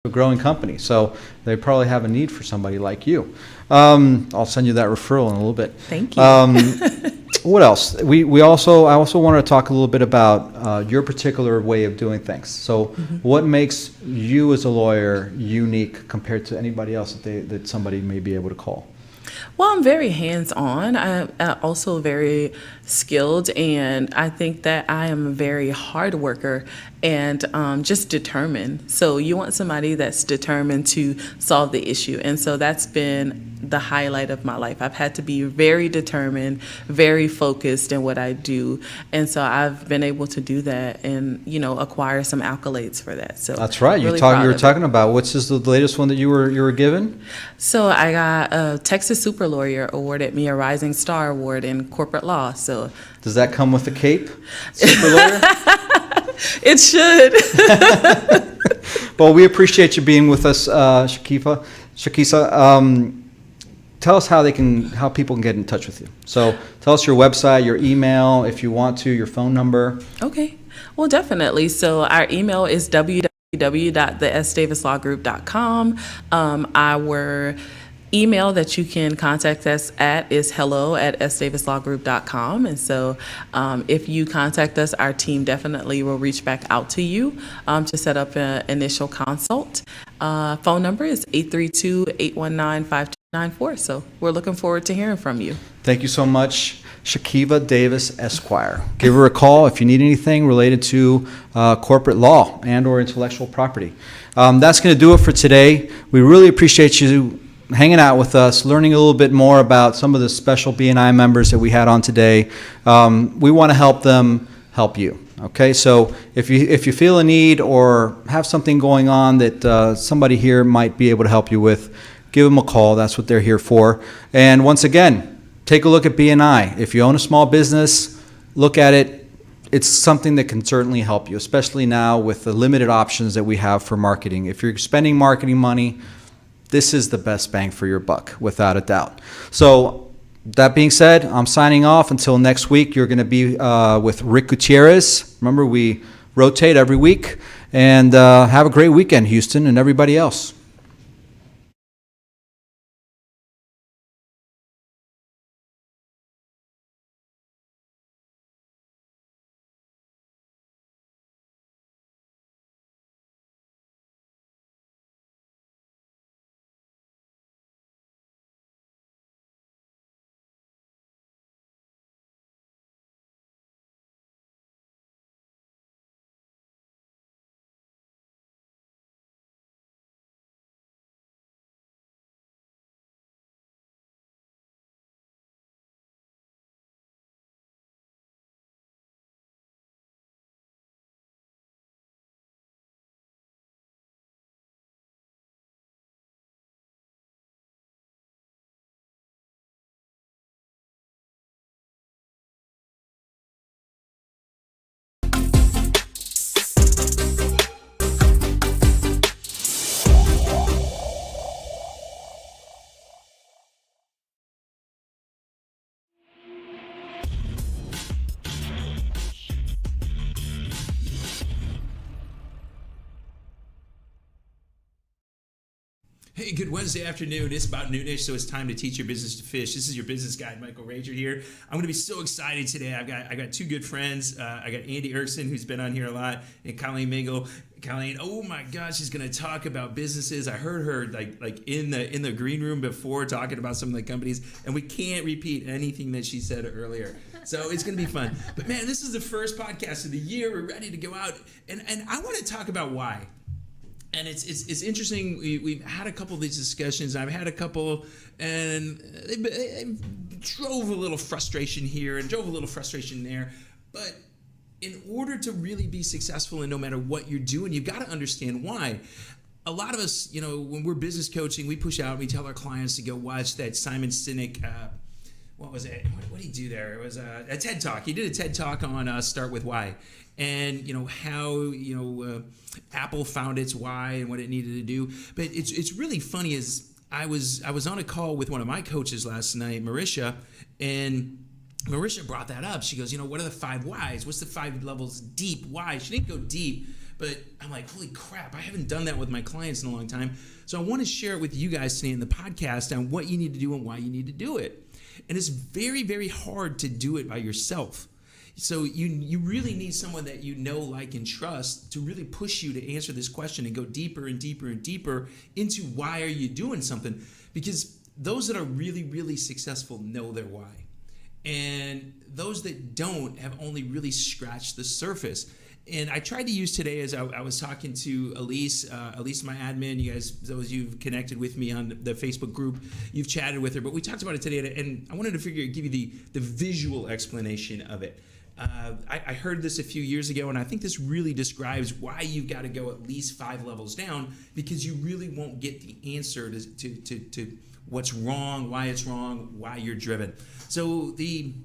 a growing company. So they probably have a need for somebody like you. I'll send you that referral in a little bit. Thank you. What else? I also wanted to talk a little bit about your particular way of doing things. So what makes you as a lawyer unique compared to anybody else that somebody may be able to call? Well, I'm very hands-on. I'm also very skilled, and I think that I am a very hard worker and just determined. So you want somebody that's determined to solve the issue, and so that's been the highlight of my life. I've had to be very determined, very focused in what I do, and so I've been able to do that and acquire some accolades for that. So that's right. Really You were talking about what's the latest one that you were given? So I got a Texas Super Lawyer awarded me a Rising Star Award in corporate law. So does that come with a cape, Super Lawyer? It should. Well, we appreciate you being with us, Shakisa. Tell us how people can get in touch with you. So tell us your website, your email, if you want to, your phone number. Okay. Well, definitely. So our email is www.thesdavislawgroup.com. Our email that you can contact us at is hello@sdavislawgroup.com. And so if you contact us, our team definitely will reach back out to you to set up an initial consult. Phone number is 832-819-5294. So we're looking forward to hearing from you. Thank you so much, Shakiva Davis, Esquire. Give her a call if you need anything related to corporate law and or intellectual property. That's going to do it for today. We really appreciate you hanging out with us, learning a little bit more about some of the special BNI members that we had on today. We want to help them help you. Okay, so if you feel a need or have something going on that somebody here might be able to help you with, give them a call. That's what they're here for. And once again, take a look at BNI. If you own a small business, look at it. It's something that can certainly help you, especially now with the limited options that we have for marketing. If you're spending marketing money, this is the best bang for your buck, without a doubt. So that being said, I'm signing off. Until next week, you're going to be with Rick Gutierrez. Remember, we rotate every week. And have a great weekend, Houston, and everybody else. Hey, good Wednesday afternoon. It's about noonish, so it's time to teach your business to fish. This is your business guide, Michael Rager here. I'm going to be so excited today. I got two good friends. I got Andy Erickson, who's been on here a lot, and Colleen Mingle. Colleen, oh my gosh, she's going to talk about businesses. I heard her like in the green room before talking about some of the companies, and we can't repeat anything that she said earlier. So it's going to be fun. But man, this is the first podcast of the year. We're ready to go out, and I want to talk about why. And it's interesting. We've had a couple of these discussions. I've had a couple, and they drove a little frustration here and drove a little frustration there. But in order to really be successful, and no matter what you're doing, you've got to understand why. A lot of us, when we're business coaching, we push out. We tell our clients to go watch that Simon Sinek. What was it? What did he do there? It was a TED Talk. He did a TED Talk on Start With Why. And how Apple found its why and what it needed to do. But it's really funny is I was on a call with one of my coaches last night, Marisha, and Marisha brought that up. She goes, what are the 5 whys? What's the 5 levels deep why? She didn't go deep, but I'm like, holy crap, I haven't done that with my clients in a long time. So I want to share it with you guys today in the podcast on what you need to do and why you need to do it. And it's very, very hard to do it by yourself. So you really need someone that you know, like, and trust to really push you to answer this question and go deeper and deeper and deeper into why are you doing something? Because those that are really, really successful know their why. And those that don't have only really scratched the surface. And I tried to use today as I was talking to Elise, my admin. You guys, those of you who've connected with me on the Facebook group, you've chatted with her. But we talked about it today, and I wanted to give you the visual explanation of it. I heard this a few years ago, and I think this really describes why you've got to go at least 5 levels down, because you really won't get the answer to what's wrong, why it's wrong, why you're driven. So the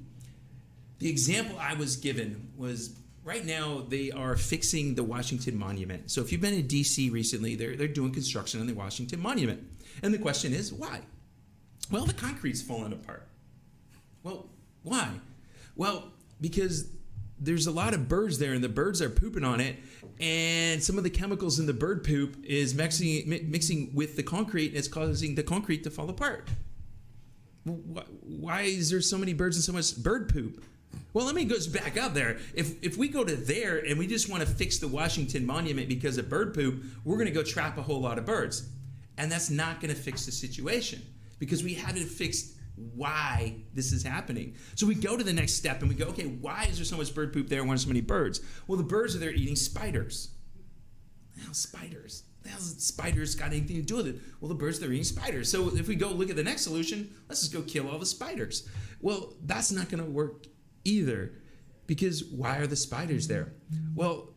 example I was given was, right now they are fixing the Washington Monument. So if you've been in D.C. recently, they're doing construction on the Washington Monument. And the question is, why? Well, the concrete's falling apart. Well, why? Well, because there's a lot of birds there, and the birds are pooping on it, and some of the chemicals in the bird poop is mixing with the concrete, and it's causing the concrete to fall apart. Why is there so many birds and so much bird poop? Well, let me go back up there. If we go to there and we just want to fix the Washington Monument because of bird poop, we're going to go trap a whole lot of birds. And that's not going to fix the situation, because we haven't fixed why this is happening. So we go to the next step and we go, okay, why is there so much bird poop there and why are so many birds? Well, the birds are there eating spiders. Now, spiders. How's spiders got anything to do with it? Well, the birds, they're eating spiders. So if we go look at the next solution, let's just go kill all the spiders. Well, that's not going to work either, because why are the spiders there? Well,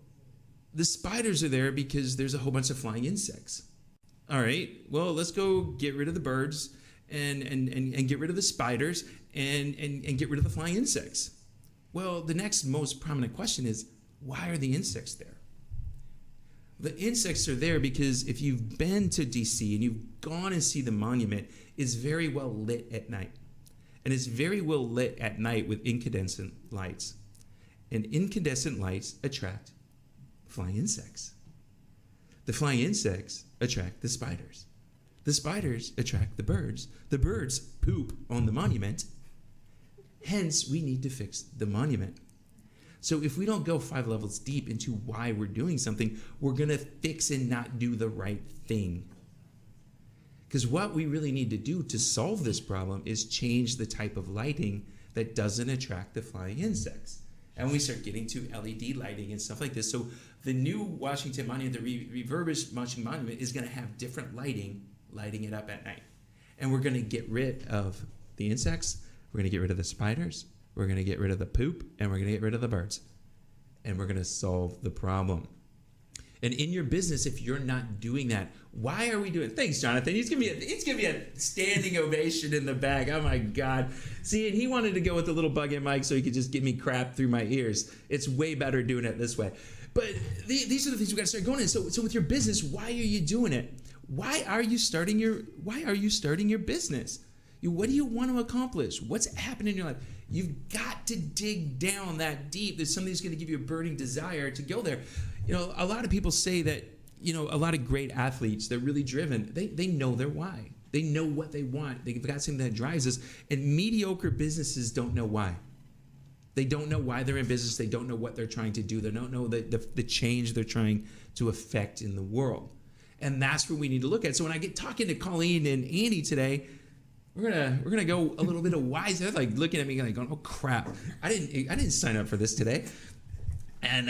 the spiders are there because there's a whole bunch of flying insects. All right, well, let's go get rid of the birds and get rid of the spiders and get rid of the flying insects. Well, the next most prominent question is, why are the insects there? The insects are there because if you've been to DC and you've gone and see the monument, it's very well lit at night. And it's very well lit at night with incandescent lights. And incandescent lights attract flying insects. The flying insects attract the spiders. The spiders attract the birds. The birds poop on the monument. Hence, we need to fix the monument. So if we don't go 5 levels deep into why we're doing something, we're going to fix and not do the right thing. Because what we really need to do to solve this problem is change the type of lighting that doesn't attract the flying insects. And we start getting to LED lighting and stuff like this. So the new Washington Monument, the refurbished Washington Monument, is going to have different lighting it up at night. And we're going to get rid of the insects. We're going to get rid of the spiders. We're going to get rid of the poop. And we're going to get rid of the birds. And we're going to solve the problem. And in your business, if you're not doing that, why are we doing it? Thanks, Jonathan. He's giving me a standing ovation in the back. Oh, my God. See, and he wanted to go with the little bug-in mic so he could just give me crap through my ears. It's way better doing it this way. But these are the things we got to start going in. So with your business, why are you doing it? Why are you starting your business? What do you want to accomplish? What's happening in your life? You've got to dig down that deep. There's something that's going to give you a burning desire to go there. You know, a lot of people say that, you know, a lot of great athletes, they're really driven. They know their why. They know what they want. They've got something that drives us. And mediocre businesses don't know why. They don't know why they're in business. They don't know what they're trying to do. They don't know the change they're trying to affect in the world. And that's what we need to look at. So when I get talking to Colleen and Andy today, we're gonna go a little bit of wise. They're like looking at me like going, "Oh crap! I didn't sign up for this today." And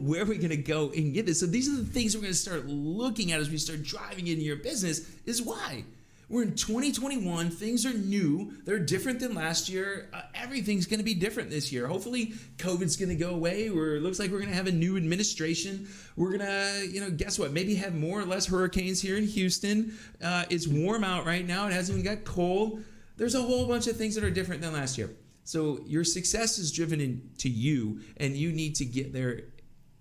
where are we gonna go and get this? So these are the things we're gonna start looking at as we start driving into your business. Is why we're in 2021. Things are new. They're different than last year. Everything's gonna be different this year. Hopefully, COVID's gonna go away. It looks like we're gonna have a new administration. We're gonna, guess what? Maybe have more or less hurricanes here in Houston. It's warm out right now. It hasn't even got cold. There's a whole bunch of things that are different than last year. So your success is driven into you, and you need to get there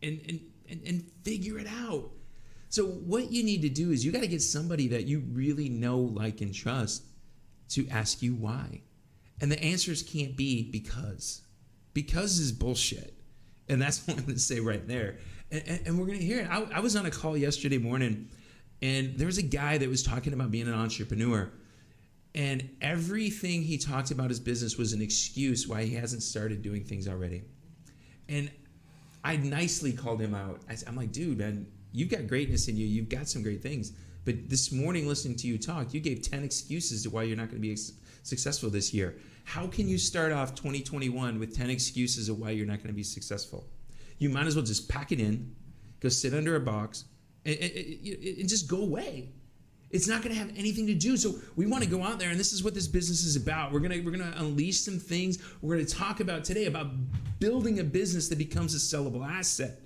and figure it out. So what you need to do is you got to get somebody that you really know, like, and trust to ask you why. And the answers can't be because. Because is bullshit. And that's what I'm going to say right there. And we're going to hear it. I was on a call yesterday morning, and there was a guy that was talking about being an entrepreneur. And everything he talked about his business was an excuse why he hasn't started doing things already. And I nicely called him out. I'm like, dude, man, you've got greatness in you. You've got some great things. But this morning, listening to you talk, you gave 10 excuses to why you're not going to be successful this year. How can you start off 2021 with 10 excuses of why you're not going to be successful? You might as well just pack it in, go sit under a box, and just go away. It's not going to have anything to do. So we want to go out there, and this is what this business is about. We're going to unleash some things. We're going to talk about today about building a business that becomes a sellable asset.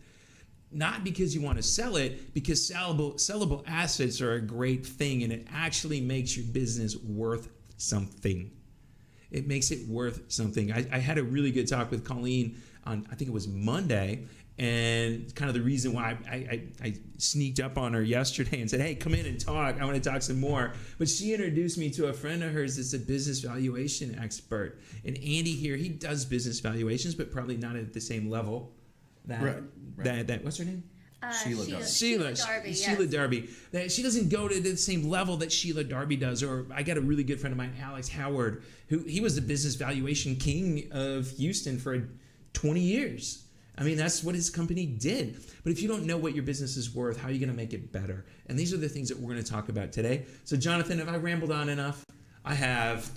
Not because you want to sell it, because sellable assets are a great thing, and it actually makes your business worth something. It makes it worth something. I had a really good talk with Colleen on, I think it was Monday, and kind of the reason why I sneaked up on her yesterday and said, hey, come in and talk. I want to talk some more. But she introduced me to a friend of hers that's a business valuation expert. And Andy here, he does business valuations, but probably not at the same level. That what's her name? Sheila Darby. Sheila Darby. That she doesn't go to the same level that Sheila Darby does. Or I got a really good friend of mine, Alex Howard, who he was the business valuation king of Houston for 20 years. I mean, that's what his company did. But if you don't know what your business is worth, how are you going to make it better? And these are the things that we're going to talk about today. So, Jonathan, have I rambled on enough? I have.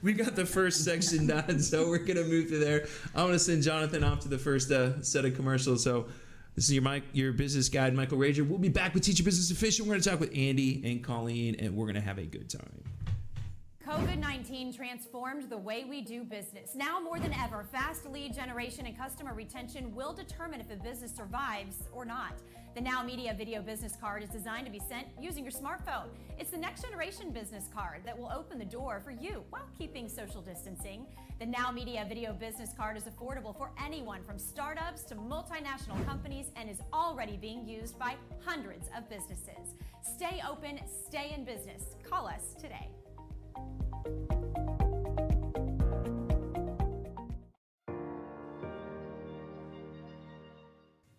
We got the first section done, so we're going to move to there. I want to send Jonathan off to the first set of commercials. So this is your business guide, Michael Rager. We'll be back with Teach Your Business Efficient. We're going to talk with Andy and Colleen, and we're going to have a good time. COVID-19 transformed the way we do business. Now more than ever, fast lead generation and customer retention will determine if a business survives or not. The Now Media Video Business Card is designed to be sent using your smartphone. It's the next generation business card that will open the door for you while keeping social distancing. The Now Media Video Business Card is affordable for anyone from startups to multinational companies and is already being used by hundreds of businesses. Stay open, stay in business. Call us today.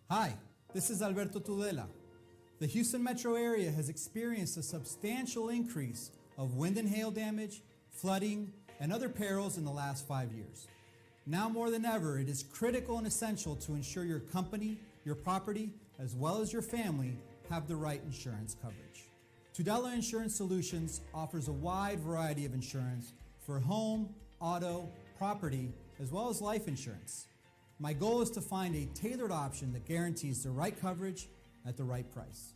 Hi, this is Alberto Tudela. The Houston metro area has experienced a substantial increase of wind and hail damage, flooding, and other perils in the last 5 years. Now more than ever, it is critical and essential to ensure your company, your property, as well as your family have the right insurance coverage. Tudela Insurance Solutions offers a wide variety of insurance for home, auto, property, as well as life insurance. My goal is to find a tailored option that guarantees the right coverage at the right price,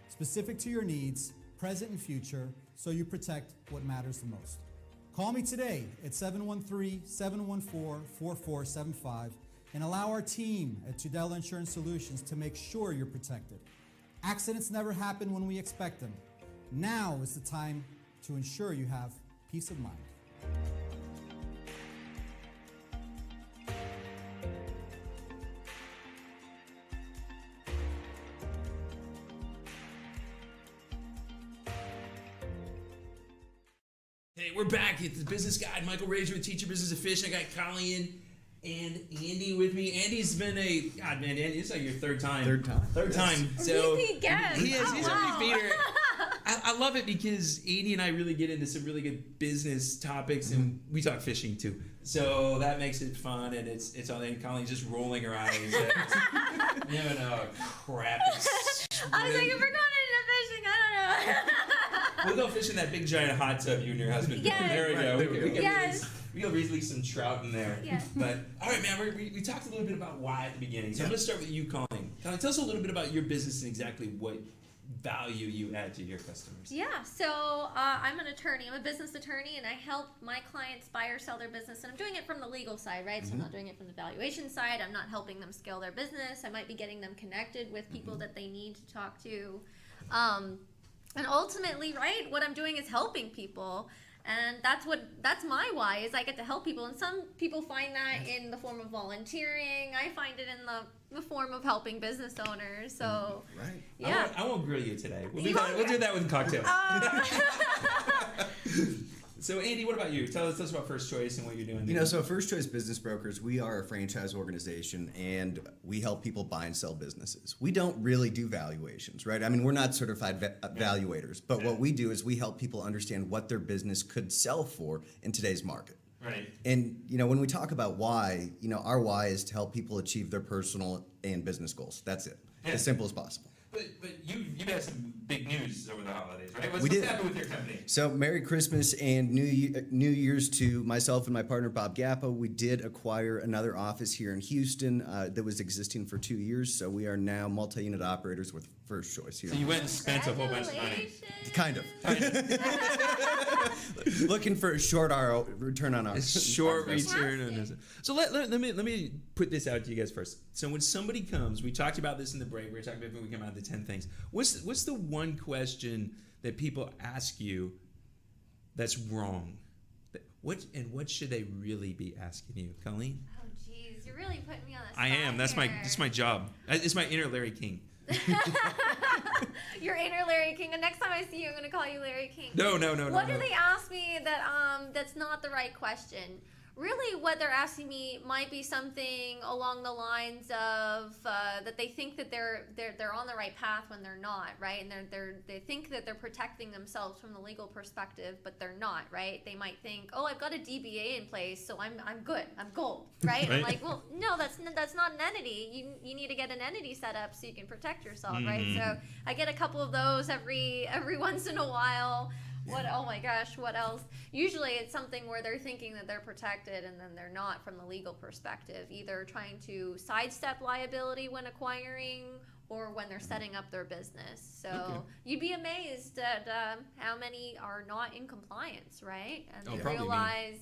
specific to your needs, present and future, so you protect what matters the most. Call me today at 713-714-4475 and allow our team at Tudela Insurance Solutions to make sure you're protected. Accidents never happen when we expect them. Now is the time to ensure you have peace of mind. Hey, we're back. It's the business guide, Michael Rager with Teach Your Business Efficient. I got Colleen and Andy with me. Andy's been God, man, Andy, it's like your third time. Third time. So Repeat guest. He is. Oh, He's wow. a repeater. I love it because Andy and I really get into some really good business topics, and we talk fishing too. So that makes it fun, and it's all. And Colleen's just rolling her eyes. Crap. I was like, if we're going into fishing, I don't know. We'll go fish in that big giant hot tub you and your husband. Yes. There we go. Yes. We'll release some trout in there. Yeah. But all right, man. We talked a little bit about why at the beginning. So I'm going to start with you, Colleen. Colleen, tell us a little bit about your business and exactly what value you add to your customers. Yeah, so I'm an attorney. I'm a business attorney, and I help my clients buy or sell their business. And I'm doing it from the legal side, right? So I'm not doing it from the valuation side. I'm not helping them scale their business. I might be getting them connected with people that they need to talk to. And ultimately, right, what I'm doing is helping people. And that's my why, is I get to help people. And some people find that in the form of volunteering. I find it in the form of helping business owners. So right. Yeah. I won't grill you today. We'll do that with a cocktail. So Andy, what about you? Tell us about First Choice and what you're doing. So First Choice Business Brokers, we are a franchise organization, and we help people buy and sell businesses. We don't really do valuations, right? I mean, we're not certified valuators, but what we do is we help people understand what their business could sell for in today's market. Right. And, when we talk about why, our why is to help people achieve their personal and business goals. That's it. Yeah. As simple as possible. But you had some big news over the holidays, right? What's We did. happened with your company? So Merry Christmas and New Year's to myself and my partner Bob Gappa. We did acquire another office here in Houston that was existing for 2 years. So we are now multi-unit operators with First Choice here. So you went and spent a whole bunch of money. Kind of. Looking for a short return on our A short That's return on this. fantastic. So let me put this out to you guys first. So when somebody comes, we talked about this in the break. We were talking about when we came out of the 10 things. What's the one question that people ask you that's wrong? What should they really be asking you, Colleen? Oh, geez, you're really putting me on the spot. I am. That's here. my job. It's my inner Larry King. Your inner Larry King. And next time I see you, I'm going to call you Larry King. No. What do they ask me that's not the right question? Really, what they're asking me might be something along the lines of that they think that they're on the right path when they're not, right? And they think that they're protecting themselves from the legal perspective, but they're not, right? They might think, oh, I've got a DBA in place, so I'm good, I'm gold, right? Right. I'm like, well, no, that's not an entity. You need to get an entity set up so you can protect yourself, right? So I get a couple of those every once in a while. Oh my gosh, what else? Usually it's something where they're thinking that they're protected and then they're not from the legal perspective, either trying to sidestep liability when acquiring or when they're setting up their business. So you'd be amazed at how many are not in compliance, right? And they probably me. realize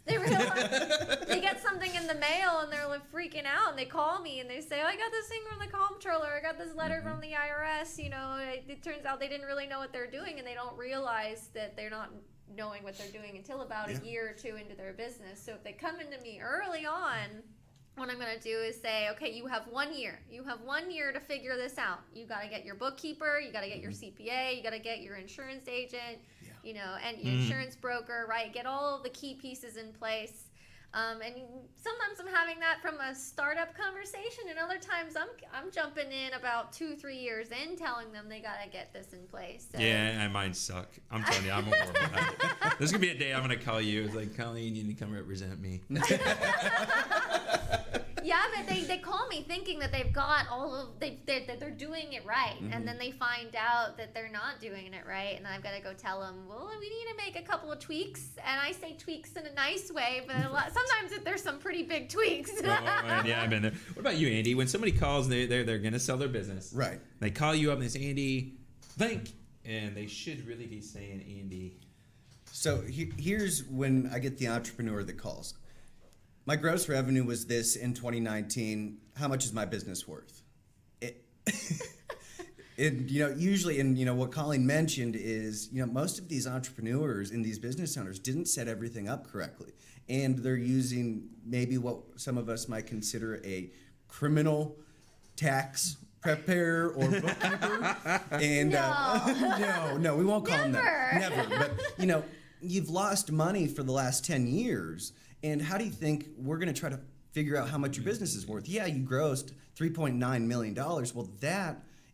they get something in the mail and they're like freaking out and they call me and they say, oh, I got this thing from the comptroller, I got this letter from the IRS. It turns out they didn't really know what they're doing, and they don't realize that they're not knowing what they're doing until about a year or two into their business. So if they come into me early on, what I'm going to do is say, okay, you have 1 year. You have 1 year to figure this out. You got to get your bookkeeper, you got to get your CPA, you got to get your insurance agent, and your insurance broker, right? Get all of the key pieces in place. And sometimes I'm having that from a startup conversation, and other times I'm jumping in about 2-3 years in, telling them they gotta get this in place. So. Yeah, and mine suck. I'm telling you, I'm horrible at it. There's gonna be a day I'm gonna call you. It's like, Colleen, you need to come represent me. Yeah, but they call me thinking that they've got that they're doing it right, and then they find out that they're not doing it right, and I've got to go tell them, well, we need to make a couple of tweaks, and I say tweaks in a nice way, but sometimes there's some pretty big tweaks. Yeah, I've been there. What about you, Andy? When somebody calls, they're gonna sell their business. Right. They call you up and they say, Andy, and they should really be saying Andy. So here's when I get the entrepreneur that calls. My gross revenue was this in 2019. How much is my business worth? Usually, and what Colleen mentioned is, most of these entrepreneurs and these business owners didn't set everything up correctly, and they're using maybe what some of us might consider a criminal tax preparer or bookkeeper. And no, we won't call them that. Never. But you've lost money for the last 10 years. And how do you think we're going to try to figure out how much your business is worth? Yeah, you grossed $3.9 million. Well,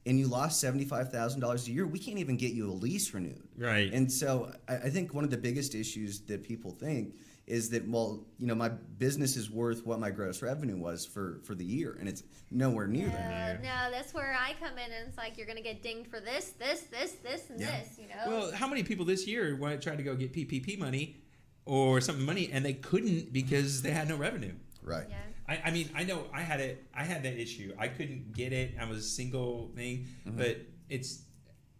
and you lost $75,000 a year, we can't even get you a lease renewed. Right. And so I think one of the biggest issues that people think is that, my business is worth what my gross revenue was for the year, and it's nowhere near that. No, that's where I come in, and it's like you're going to get dinged for this, and this, Well, how many people this year tried to go get PPP money or something money, and they couldn't because they had no revenue? Right. Yeah. I mean, I know I had that issue. I couldn't get it. I was a single thing, but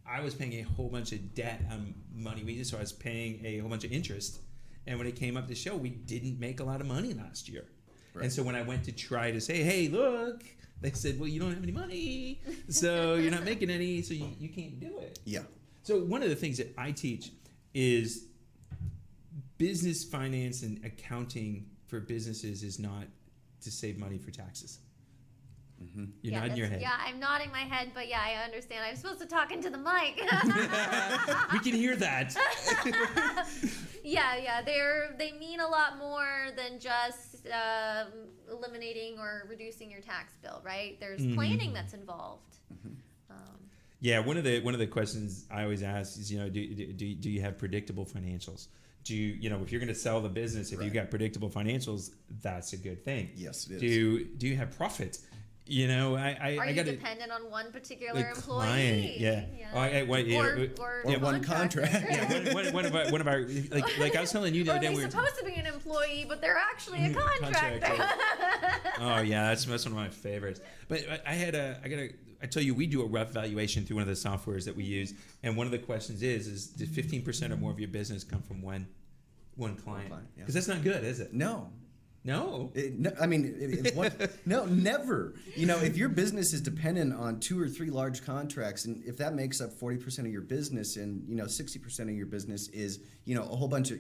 I was paying a whole bunch of debt on money, so I was paying a whole bunch of interest. And when it came up to show, we didn't make a lot of money last year. Right. And so when I went to try to say, hey, look, they said, well, you don't have any money, so you're not making any, so you can't do it. Yeah. So one of the things that I teach is business finance and accounting for businesses is not to save money for taxes. You're nodding your head. Yeah, I'm nodding my head, but yeah, I understand. I'm supposed to talk into the mic. We can hear that. Yeah. They mean a lot more than just eliminating or reducing your tax bill, right? There's planning that's involved. Yeah, one of the questions I always ask is, do you have predictable financials? Do you, if you're going to sell the business, if you've got predictable financials, that's a good thing. Yes, it is. Do you have profit? Are you dependent on one particular employee? Client, yeah. Or one contract. Yeah, one of our like I was telling you the or other day, they're supposed to be an employee, but they're actually a contractor. Oh yeah, that's one of my favorites. But I tell you, we do a rough valuation through one of the softwares that we use, and one of the questions is did 15% or more of your business come from one client? Because that's not good, is it? No. No. No, never. If your business is dependent on 2 or 3 large contracts, and if that makes up 40% of your business, and 60% of your business is a whole bunch of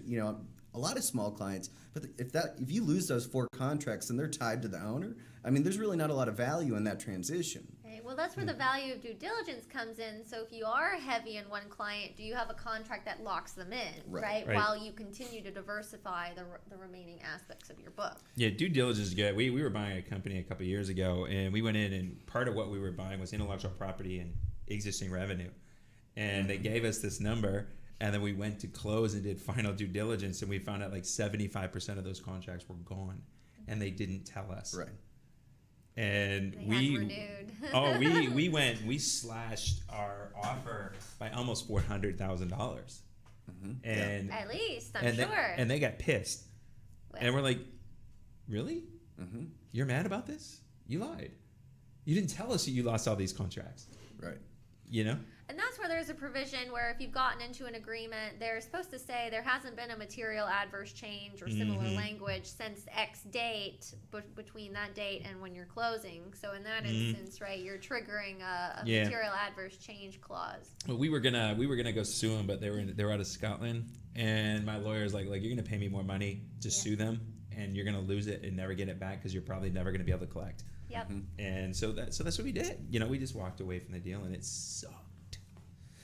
a lot of small clients, but if you lose those 4 contracts, then they're tied to the owner. There's really not a lot of value in that transition. Okay, well, that's where the value of due diligence comes in. So if you are heavy in one client, do you have a contract that locks them in, right? While you continue to diversify the remaining aspects of your book. Yeah, due diligence is good. We were buying a company a couple of years ago, and we went in, and part of what we were buying was intellectual property and existing revenue. And they gave us this number, and then we went to close and did final due diligence, and we found out like 75% of those contracts were gone, and they didn't tell us. Right. And we slashed our offer by almost $400,000. And at least I'm sure. And they got pissed, and we're like, really? You're mad about this? You lied. You didn't tell us that you lost all these contracts. Right. And that's where there's a provision where if you've gotten into an agreement, they're supposed to say there hasn't been a material adverse change or similar language since X date between that date and when you're closing. So in that instance, right, you're triggering a material adverse change clause. Well, we were gonna go sue them, but they were out of Scotland, and my lawyer's like you're gonna pay me more money to sue them, and you're gonna lose it and never get it back because you're probably never gonna be able to collect. Yep. And so that's what we did. We just walked away from the deal, and it sucked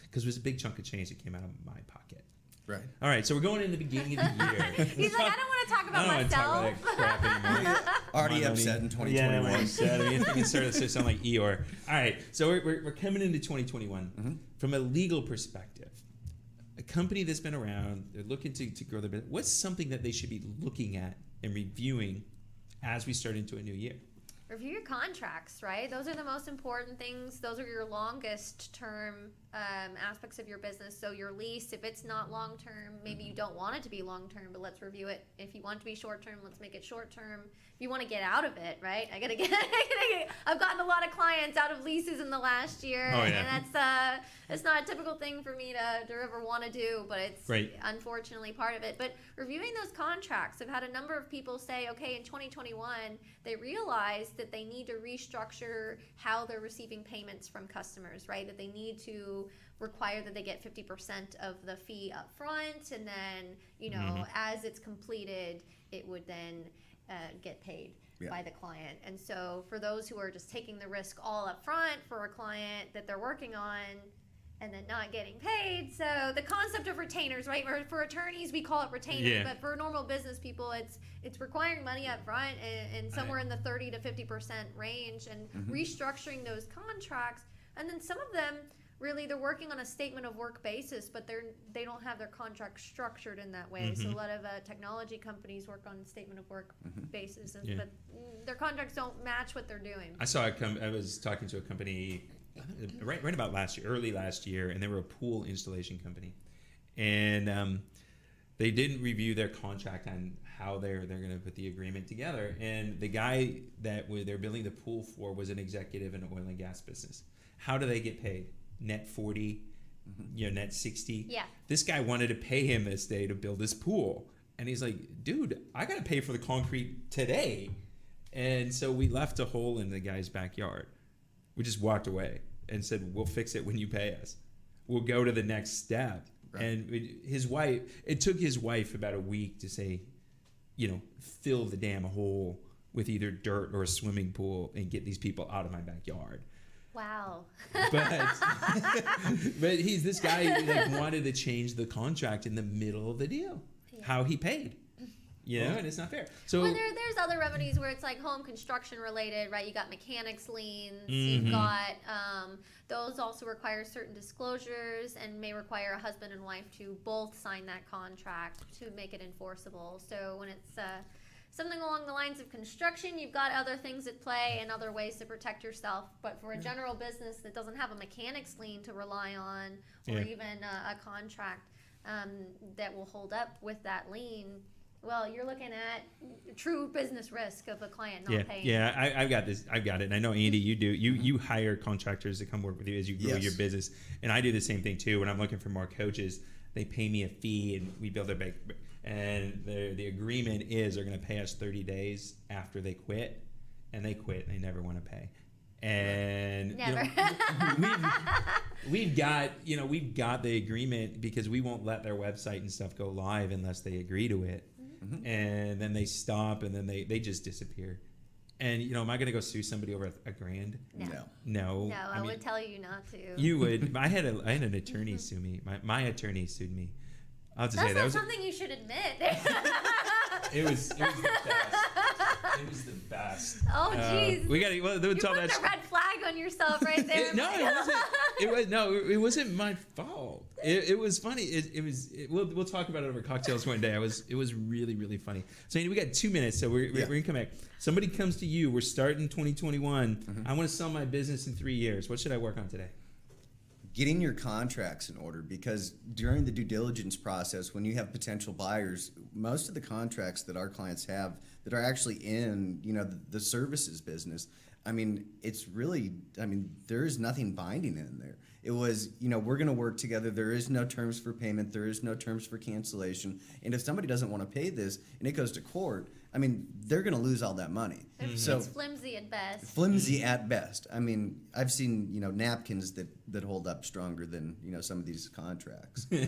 because it was a big chunk of change that came out of my pocket. Right. All right, so we're going into the beginning of the year. He's like, I don't want to talk about I don't myself. want to talk about that crap anymore. Already upset in 2021. Yeah, I'm upset. It started to sound like Eeyore. All right, so we're coming into 2021 from a legal perspective. A company that's been around, they're looking to grow their business. What's something that they should be looking at and reviewing as we start into a new year? Review your contracts, right? Those are the most important things. Those are your longest term aspects of your business. So your lease, if it's not long term, maybe you don't want it to be long term, but let's review it. If you want it to be short term, let's make it short term. If you want to get out of it, right? I've gotten a lot of clients out of leases in the last year, and that's not a typical thing for me to ever want to do, but it's unfortunately part of it. But reviewing those contracts, I've had a number of people say, okay, in 2021, they realized that they need to restructure how they're receiving payments from customers, right? That they need to require that they get 50% of the fee up front, and then, as it's completed, it would then get paid by the client. And so for those who are just taking the risk all up front for a client that they're working on and then not getting paid. So the concept of retainers, right? For attorneys, we call it retainers, but for normal business people, it's requiring money up front and somewhere in the 30 to 50% range, and restructuring those contracts. And then some of them, really, they're working on a statement of work basis, but they don't have their contract structured in that way. So a lot of technology companies work on statement of work basis, but their contracts don't match what they're doing. I was talking to a company right about early last year, and they were a pool installation company, and they didn't review their contract on how they're going to put the agreement together. And the guy that they're building the pool for was an executive in an oil and gas business. How do they get paid? Net 40, net 60. Yeah. This guy wanted to pay him this day to build this pool. And he's like, dude, I got to pay for the concrete today. And so we left a hole in the guy's backyard. We just walked away and said, we'll fix it when you pay us. We'll go to the next step. Right. And it took his wife about a week to say, fill the damn hole with either dirt or a swimming pool and get these people out of my backyard. Wow. But this guy wanted to change the contract in the middle of the deal. how he paid. And it's not fair. So well, there's other remedies where it's like home construction related, right? You got mechanics liens, Mm-hmm. you've got those also require certain disclosures and may require a husband and wife to both sign that contract to make it enforceable. So when it's something along the lines of construction, you've got other things at play and other ways to protect yourself. But for a general business that doesn't have a mechanics lien to rely on, or even a contract that will hold up with that lien, well, you're looking at true business risk of a client not paying. Yeah, I've got this. I've got it. And I know, Andy, you do. You hire contractors to come work with you as you grow your business. And I do the same thing, too. When I'm looking for more coaches, they pay me a fee, and we build their bank. And the agreement is they're going to pay us 30 days after they quit. And they quit, and they never want to pay. And Never. we've got the agreement because we won't let their website and stuff go live unless they agree to it. Mm-hmm. And then they stop, and then they just disappear. And am I going to go sue somebody over $1,000? No. I would tell you not to. You would. I had an attorney sue me. My attorney sued me. I'll have to say That's not something you should admit. It was the best. It was the best. Oh, jeez. We got to. Well, you put the red flag on yourself right there. It wasn't my fault. It was funny. We'll talk about it over cocktails one day. It was really, really funny. So Andy, we got 2 minutes, so we're gonna come back. Somebody comes to you. We're starting 2021. Mm-hmm. I want to sell my business in 3 years. What should I work on today? Getting your contracts in order, because during the due diligence process, when you have potential buyers, most of the contracts that our clients have that are actually in, the services business, it's really, there is nothing binding in there. It was, we're going to work together. There is no terms for payment. There is no terms for cancellation. And if somebody doesn't want to pay this and it goes to court, they're going to lose all that money. Mm-hmm. So it's flimsy at best. Flimsy at best. I've seen, napkins that hold up stronger than, some of these contracts. But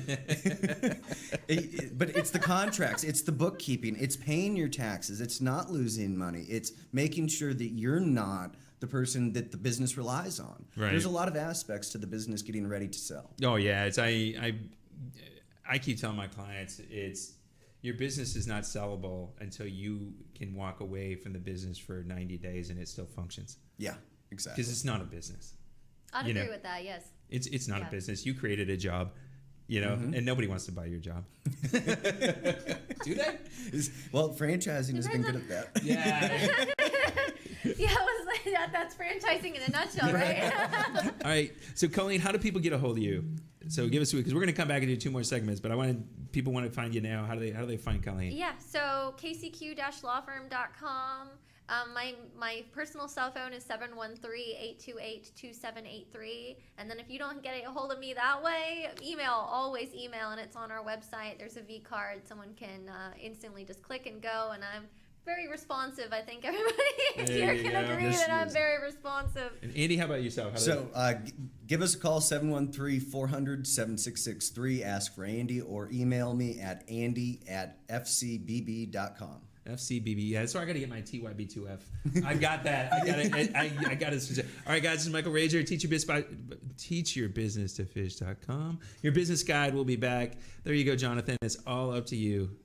it's the contracts. It's the bookkeeping. It's paying your taxes. It's not losing money. It's making sure that you're not the person that the business relies on. Right. There's a lot of aspects to the business getting ready to sell. Oh yeah, I keep telling my clients your business is not sellable until you can walk away from the business for 90 days and it still functions. Yeah, exactly. Because it's not a business. I'd agree with that. Yes. It's not a business. You created a job. And nobody wants to buy your job. Do they? Well, franchising has been good at that. Yeah. That's franchising in a nutshell, right? All right. So, Colleen, how do people get a hold of you? So, give us a week, because we're going to come back and do 2 more segments. But people want to find you now. How do they find Colleen? Yeah. So, kcq-lawfirm.com. My personal cell phone is 713-828-2783. And then if you don't get a hold of me that way, always email, and it's on our website. There's a V card. Someone can instantly just click and go, and I'm very responsive. I think everybody here can agree that I'm very responsive. And Andy, how about yourself? Give us a call, 713-400-7663. Ask for Andy, or email me at andy@fcbb.com. FCBB. Yeah, so I got to get my TYB2F. I got that. I got it. I got it. All right, guys, this is Michael Rager. teachyourbusinesstofish.com. Your business guide will be back. There you go, Jonathan. It's all up to you.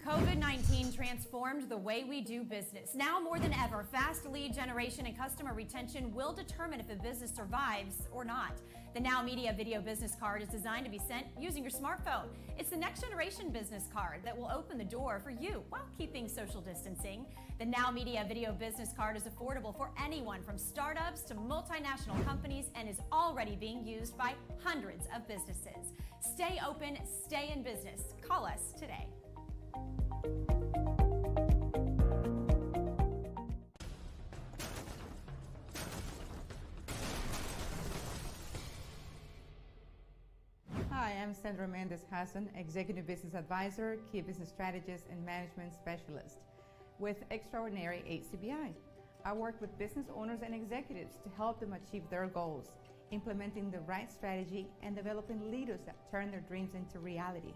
COVID-19 transformed the way we do business. Now more than ever, fast lead generation and customer retention will determine if a business survives or not. The Now Media Video Business Card is designed to be sent using your smartphone. It's the next generation business card that will open the door for you while keeping social distancing. The Now Media Video Business Card is affordable for anyone from startups to multinational companies and is already being used by hundreds of businesses. Stay open, stay in business. Call us today. Hi, I'm Sandra Mendez Hassan, Executive Business Advisor, Key Business Strategist, and Management Specialist with Extraordinary HCBI. I work with business owners and executives to help them achieve their goals, implementing the right strategy, and developing leaders that turn their dreams into reality.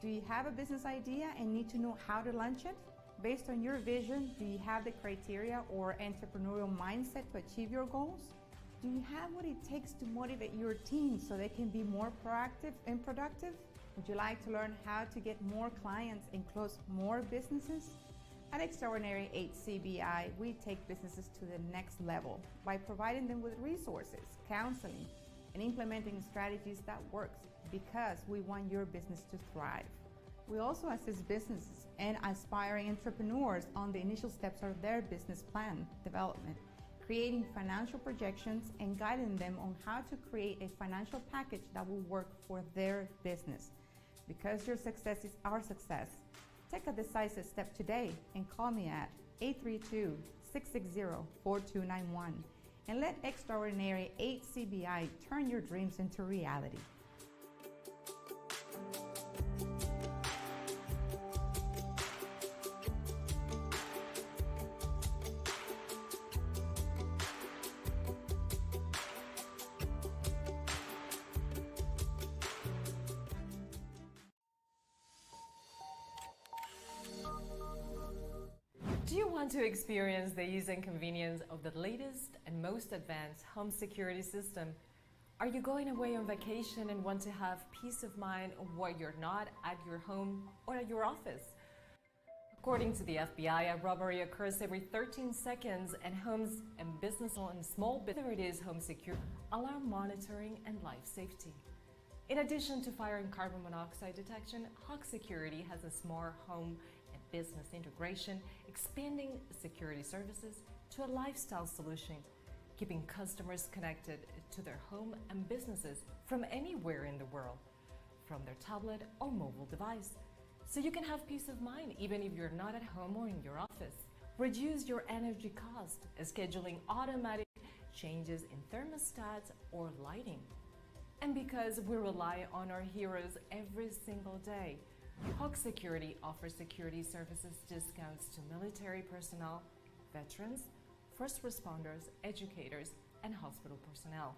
Do you have a business idea and need to know how to launch it? Based on your vision, do you have the criteria or entrepreneurial mindset to achieve your goals? Do you have what it takes to motivate your team so they can be more proactive and productive? Would you like to learn how to get more clients and close more businesses? At Extraordinary HCBI, we take businesses to the next level by providing them with resources, counseling, and implementing strategies that works because we want your business to thrive. We also assist businesses and aspiring entrepreneurs on the initial steps of their business plan development, creating financial projections and guiding them on how to create a financial package that will work for their business. Because your success is our success, take a decisive step today and call me at 832-660-4291 and let Extraordinary HCBI turn your dreams into reality. Do you want to experience the ease and convenience of the latest and most advanced home security system? Are you going away on vacation and want to have peace of mind while you're not at your home or at your office? According to the FBI, a robbery occurs every 13 seconds, and homes and businesses and small businesses home security, alarm monitoring, and life safety. In addition to fire and carbon monoxide detection, Hawk Security has a smart home and business integration, expanding security services to a lifestyle solution, keeping customers connected to their home and businesses from anywhere in the world, from their tablet or mobile device, so you can have peace of mind even if you're not at home or in your office. Reduce your energy cost, scheduling automatic changes in thermostats or lighting. And because we rely on our heroes every single day, Hawk Security offers security services discounts to military personnel, veterans, first responders, educators, and hospital personnel.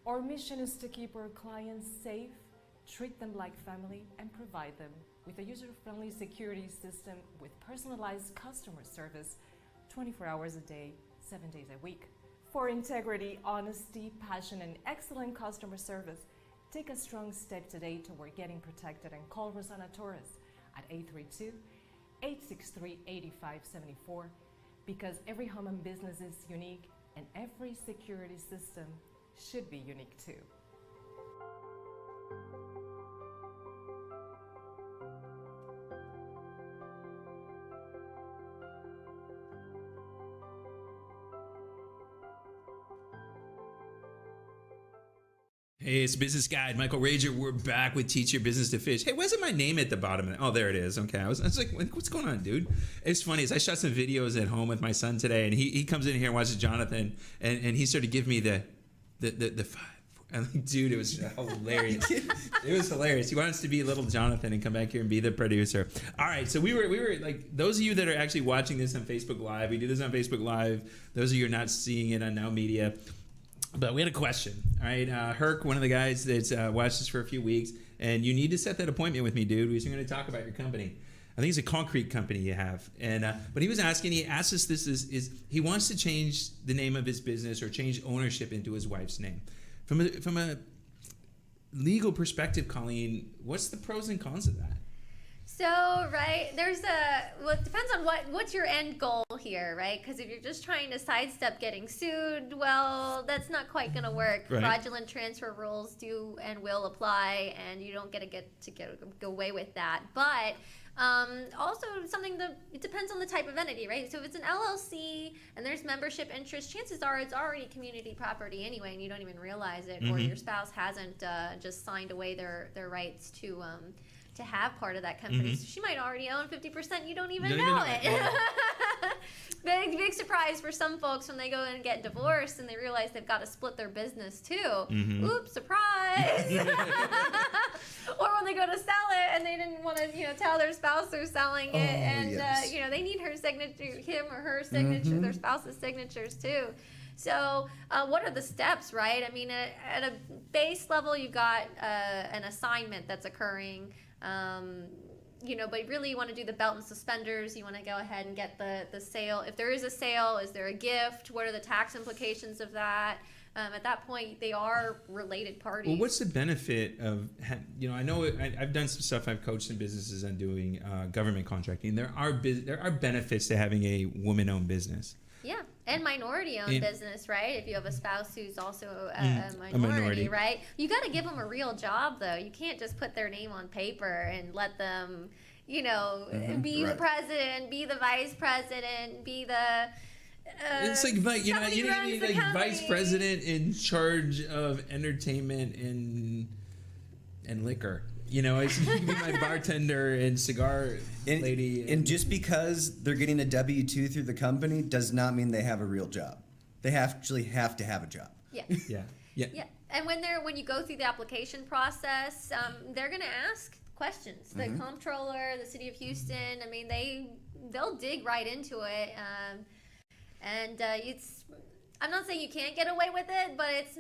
Our mission is to keep our clients safe, treat them like family, and provide them with a user-friendly security system with personalized customer service 24 hours a day, 7 days a week. For integrity, honesty, passion, and excellent customer service, take a strong step today toward getting protected and call Rosanna Torres at 832-863-8574 because every home and business is unique and every security system should be unique too. Hey, it's Business Guide, Michael Rager. We're back with Teach Your Business to Fish. Hey, why isn't my name at the bottom? Oh, there it is. Okay, I was like, what's going on, dude? It's funny. As I shot some videos at home with my son today, and he comes in here and watches Jonathan, and he started to give me the 5. I'm like, dude, it was hilarious. It was hilarious. He wants to be little Jonathan and come back here and be the producer. All right, so we were like, those of you that are actually watching this on Facebook Live, we do this on Facebook Live. Those of you who are not seeing it on Now Media. But we had a question, all right? Herc, one of the guys that's watched this for a few weeks, and you need to set that appointment with me, dude. We're going to talk about your company. I think it's a concrete company you have. And but he was asking, he asked us this is he wants to change the name of his business or change ownership into his wife's name. From a legal perspective, Colleen, what's the pros and cons of that? So, right, well, it depends on what's your end goal here, right? Because if you're just trying to sidestep getting sued, well, that's not quite going to work. Right. Fraudulent transfer rules do and will apply, and you don't get to go away with that. But also something that it depends on the type of entity, right? So if it's an LLC and there's membership interest, chances are it's already community property anyway, and you don't even realize it, or your spouse hasn't just signed away their rights to have part of that company. So she might already own 50%. You don't even know it. Big surprise for some folks when they go and get divorced and they realize they've got to split their business too. Oops, surprise. Or when they go to sell it and they didn't want to, tell their spouse they're selling it, and yes. they need her signature, him or her signature, their spouse's signatures too. So what are the steps, right? I mean, at a base level, you've got an assignment that's occurring. But really you want to do the belt and suspenders. You want to go ahead and get the sale. If there is a sale, is there a gift? What are the tax implications of that? At that point, they are related parties. Well, what's the benefit of, I know I've done some stuff. I've coached some businesses on doing government contracting. There are benefits to having a woman-owned business. Yeah, and minority-owned And- business, right? If you have a spouse who's also a minority, right? You got to give them a real job, though. You can't just put their name on paper and let them, be the right. president, be the vice president, be the. It's like somebody you runs need the like company. vice president in charge of entertainment and liquor. It's you can be my bartender and cigar lady. And just because they're getting a W-2 through the company does not mean they have a real job. They actually have to have a job. Yeah. yeah. Yeah, and when you go through the application process, they're going to ask questions. The comptroller, the city of Houston, I mean, they'll dig right into it. I'm not saying you can't get away with it, but it's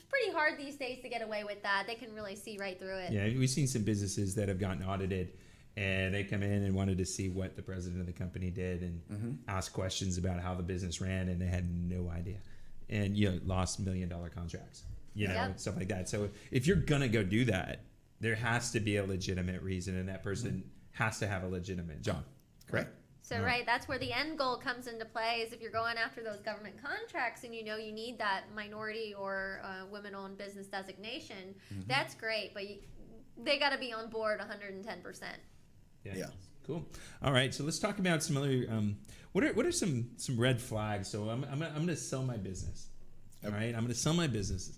pretty hard these days to get away with that. They can really see right through it. Yeah, we've seen some businesses that have gotten audited, and they come in and wanted to see what the president of the company did and ask questions about how the business ran, and they had no idea, and lost $1 million contracts, Yep. stuff like that. So if you're gonna go do that, there has to be a legitimate reason, and that person has to have a legitimate job. Correct. So right, that's where the end goal comes into play. Is if you're going after those government contracts and you need that minority or women-owned business designation, that's great. But they got to be on board 110%. Yeah. Cool. All right, so let's talk about some other. What are some red flags? So I'm gonna sell my business. All right, I'm gonna sell my business.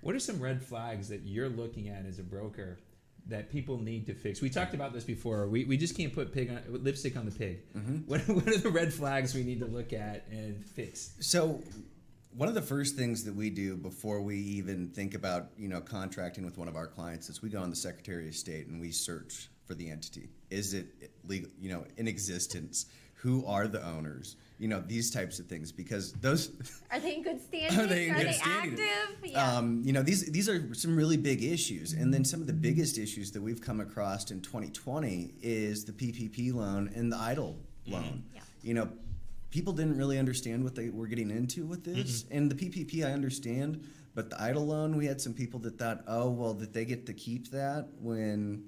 What are some red flags that you're looking at as a broker that people need to fix? We talked about this before. We just can't put lipstick on the pig. What are the red flags we need to look at and fix? So one of the first things that we do before we even think about, contracting with one of our clients is we go on the Secretary of State and we search for the entity. Is it legal, in existence? Who are the owners? These types of things, because those Are they in good standing? Are they in good standing? active? Yeah. These are some really big issues. And then some of the biggest issues that we've come across in 2020 is the PPP loan and the EIDL loan. Yeah. People didn't really understand what they were getting into with this. And the PPP I understand, but the EIDL loan, we had some people that thought, that they get to keep that when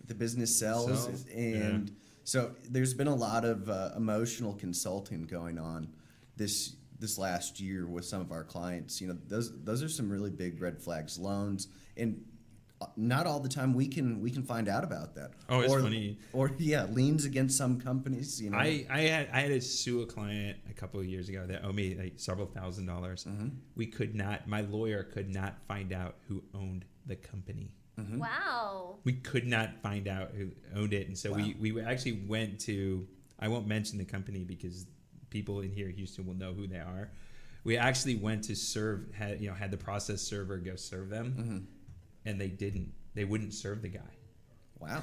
the business sells. And so there's been a lot of emotional consulting going on this last year with some of our clients. Those are some really big red flags. Loans, and not all the time we can find out about that. Oh, it's funny. Or liens against some companies. I had to sue a client a couple of years ago that owed me like several $1,000s. We could not. My lawyer could not find out who owned the company. Wow. We could not find out who owned it, and so we actually went to. I won't mention the company because people in here in Houston will know who they are. We actually went to had the process server go serve them, and they didn't. They wouldn't serve the guy. Wow.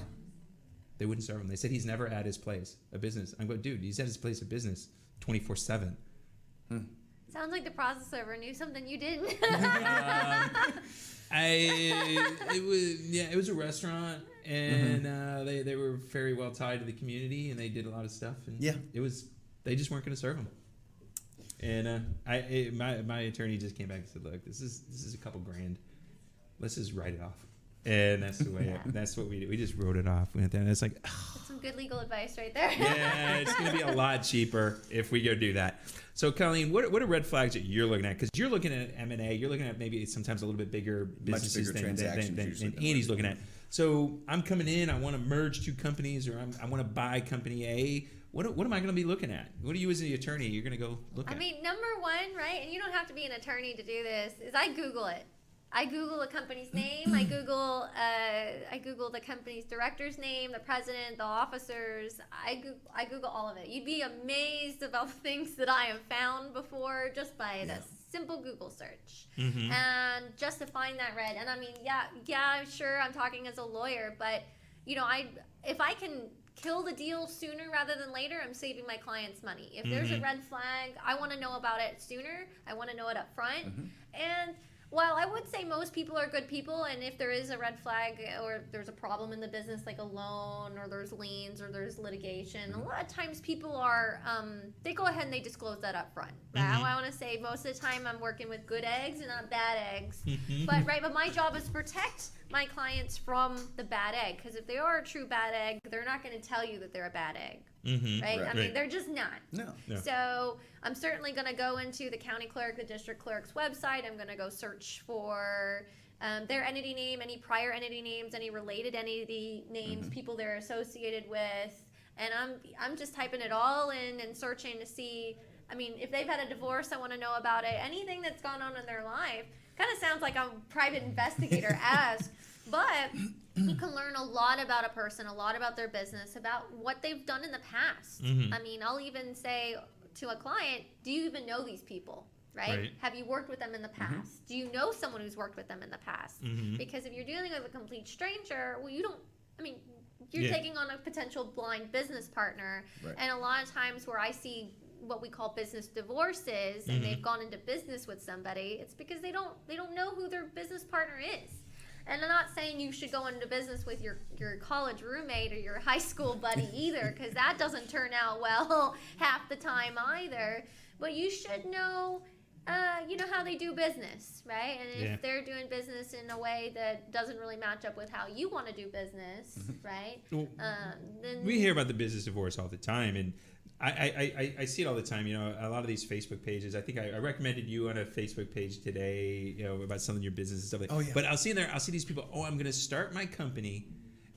They wouldn't serve him. They said he's never at his place of business. I'm going, dude, he's at his place of business 24/7. Sounds like the process server knew something you didn't. It was a restaurant, and they were very well tied to the community, and they did a lot of stuff. And they just weren't going to serve him. And my attorney just came back and said, "Look, this is a couple grand. Let's just write it off." And that's the way. That's what we did. We just wrote it off. We went there, and it's like, That's some good legal advice right there. yeah, it's going to be a lot cheaper if we go do that. So, Colleen, what are red flags that you're looking at? Because you're looking at M&A. You're looking at maybe sometimes a little bit bigger businesses than Andy's looking at. So I'm coming in. I want to merge two companies, or I want to buy company A. What am I going to be looking at? What are you as the attorney? You're going to go look at? I mean, number one, right, and you don't have to be an attorney to do this, is I Google it. I Google a company's name. I Google the company's director's name, the president, the officers. I Google all of it. You'd be amazed about the things that I have found before just by a simple Google search. And just to find that red. And I mean, sure, I'm talking as a lawyer, but if I can kill the deal sooner rather than later, I'm saving my clients money. If there's a red flag, I want to know about it sooner. I want to know it up front. And Well, I would say most people are good people, and if there is a red flag or there's a problem in the business, like a loan or there's liens or there's litigation, a lot of times people are, they go ahead and they disclose that up front. I want to say most of the time I'm working with good eggs and not bad eggs. But my job is to protect my clients from the bad egg, because if they are a true bad egg, they're not going to tell you that they're a bad egg. Right? I mean, they're just not. No. So I'm certainly going to go into the county clerk, the district clerk's website. I'm going to go search for their entity name, any prior entity names, any related entity names, people they're associated with, and I'm just typing it all in and searching to see. I mean, if they've had a divorce, I want to know about it. Anything that's gone on in their life. Kind of sounds like I'm a private investigator ask, but you can learn a lot about a person, a lot about their business, about what they've done in the past. I mean, I'll even say to a client, do you even know these people? Right? Have you worked with them in the past? Do you know someone who's worked with them in the past? Because if you're dealing with a complete stranger, well, you don't, I mean, you're taking on a potential blind business partner. And a lot of times where I see what we call business divorces and they've gone into business with somebody, it's because they don't know who their business partner is. And I'm not saying you should go into business with your college roommate or your high school buddy either, because that doesn't turn out well half the time either. But you should know how they do business, right? And if they're doing business in a way that doesn't really match up with how you want to do business, right? Well, then we hear about the business divorce all the time, and I see it all the time. A lot of these Facebook pages. I think I recommended you on a Facebook page today, about selling your business and stuff like that. Oh, yeah. But I'll see these people, I'm going to start my company,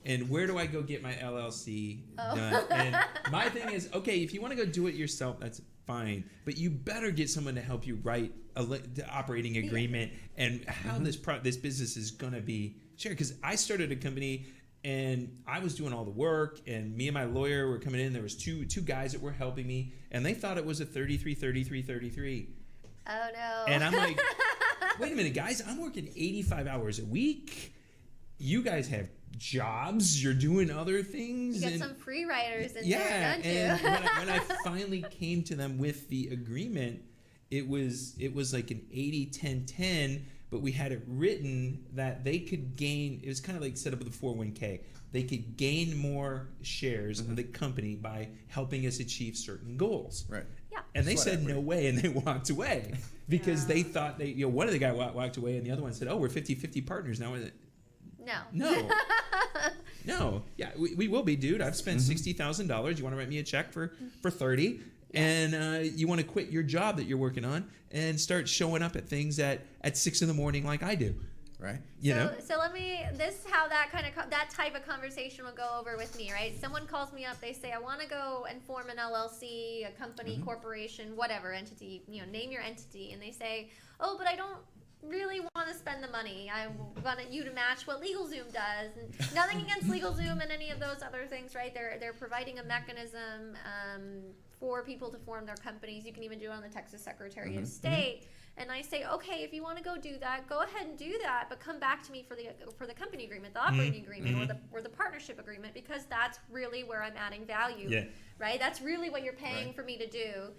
and where do I go get my LLC done? And my thing is, okay, if you want to go do it yourself, that's fine. But you better get someone to help you write the operating agreement and how this business is going to be shared. Because I started a company, and I was doing all the work, and me and my lawyer were coming in. There was two guys that were helping me, and they thought it was a 33. Oh no. And I'm like, wait a minute, guys, I'm working 85 hours a week. You guys have jobs, you're doing other things. You got some free writers in yeah, there, don't you? and when I finally came to them with the agreement, it was like an 80-10-10, but we had it written that they could gain, it was kind of like set up with a 401k. They could gain more shares of the company by helping us achieve certain goals. Right. Yeah. And they said no way, and they walked away because they thought one of the guys walked away, and the other one said, we're 50-50 partners now. No. No. Yeah, we will be, dude. I've spent $60,000. You want to write me a check for 30, and you want to quit your job that you're working on and start showing up at things at 6 a.m. like I do. Right. So let me. This is how that type of conversation will go over with me, right? Someone calls me up. They say, I want to go and form an LLC, a company, corporation, whatever entity. Name your entity, and they say, oh, but I don't really want to spend the money. I want you to match what LegalZoom does. And nothing against LegalZoom and any of those other things, right? They're providing a mechanism for people to form their companies. You can even do it on the Texas Secretary of State. And I say, okay, if you want to go do that, go ahead and do that, but come back to me for the company agreement, the operating agreement, or the partnership agreement, because that's really where I'm adding value, right? That's really what you're paying for me to do.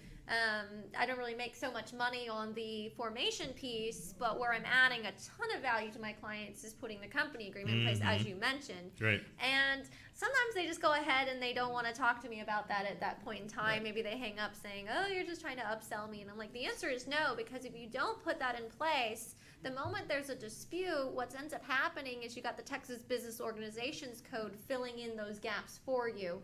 I don't really make so much money on the formation piece, but where I'm adding a ton of value to my clients is putting the company agreement in place, as you mentioned. Right. And sometimes they just go ahead and they don't want to talk to me about that at that point in time. Right. Maybe they hang up saying, oh, you're just trying to upsell me. And I'm like, the answer is no, because if you don't put that in place, the moment there's a dispute, what ends up happening is you got the Texas Business Organizations Code filling in those gaps for you.